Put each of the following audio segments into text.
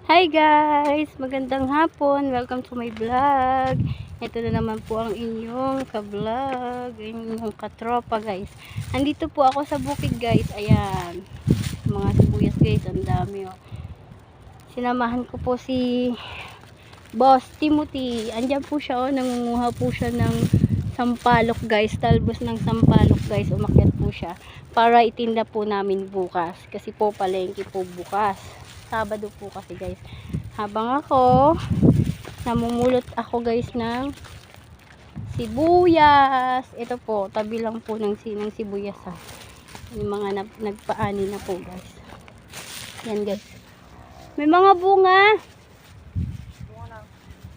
Hi guys! Magandang hapon. Welcome to my vlog. Ito na naman po ang inyong ka-vlog, inyong katropa guys. Andito po ako sa bukid guys. Ayan. Mga sibuyas guys. Ang dami oh. Sinamahan ko po si Boss Timothy. Andyan po siya oh. Nangunguha po siya ng sampalok guys. Talbos ng sampalok guys. Umakyat po siya. Para itinda po namin bukas. Kasi po palengke po bukas. Sabado po kasi guys. Habang ako namumulot ako guys ng sibuyas. Ito po, tabi lang po ng sibuyas ha. Yung mga nagpaani na po guys. Yan guys. May mga bunga.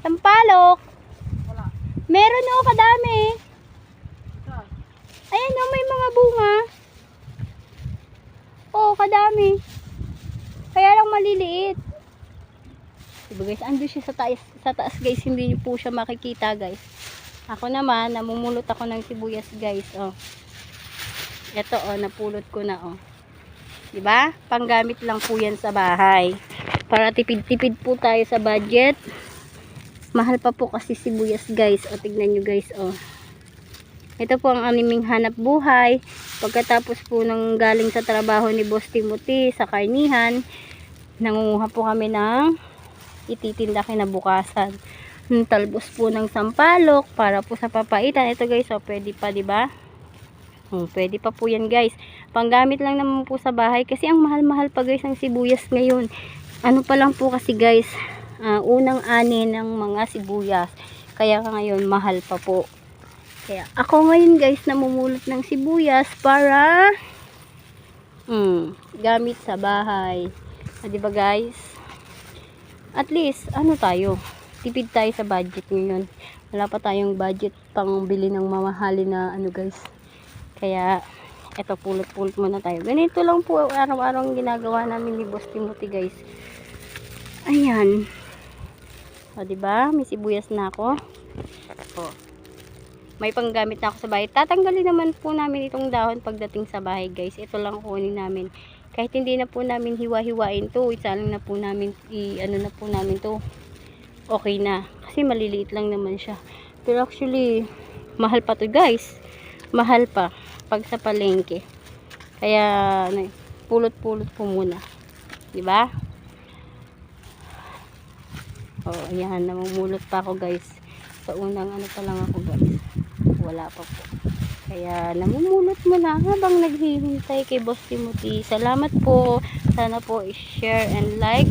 Sampalok. Meron o kadami. Ayan o, may mga bunga. Oh, kadami. Kaya lang maliliit. Diba guys, ando siya sa taas guys, hindi niyo po siya makikita guys. Ako naman, namumulot ako ng sibuyas guys, oh. Ito oh, napulot ko na oh. Diba? Panggamit lang po yan sa bahay. Para tipid-tipid po tayo sa budget. Mahal pa po kasi sibuyas guys. O, tignan nyo guys, oh. Ito po ang aming hanap buhay. Pagkatapos po ng galing sa trabaho ni Boss Timothy sa karnihan, nangunguha po kami ng ititinda kinabukasan. Talbos po ng sampalok para po sa papaitan. Ito guys, oh, pwede pa, diba? Pwede pa po yan guys. Panggamit lang naman po sa bahay kasi ang mahal-mahal pa guys ang sibuyas ngayon. Ano pa lang po kasi guys, unang ani ng mga sibuyas. Kaya ngayon mahal pa po. Kaya ako ngayon guys namumulot ng sibuyas para gamit sa bahay. Diba guys? At least ano tayo, tipid tayo sa budget ngayon. Wala pa tayong budget pang bili ng mamahalin na ano guys. Kaya eto, pulot-pulot muna tayo. Ganito lang po araw-araw ang ginagawa namin ni Boss Timothy guys. Ayan. O diba? May sibuyas na ako. O. May panggamit na ako sa bahay. Tatanggalin naman po namin itong dahon pagdating sa bahay guys. Ito lang kunin namin. Kahit hindi na po namin hiwa-hiwain to, isalang na po namin, ano na po namin to. Okay na. Kasi maliliit lang naman siya. Pero actually, mahal pa to guys. Mahal pa. Pag sa palengke. Kaya, pulot-pulot po muna. Diba? Oh, ayan. Namumulot pa ako guys. Sa unang ano pa lang ako guys. Wala pa po. Kaya namumulot mo na habang naghihintay kay Boss Timothy. Salamat po. Sana po i-share and like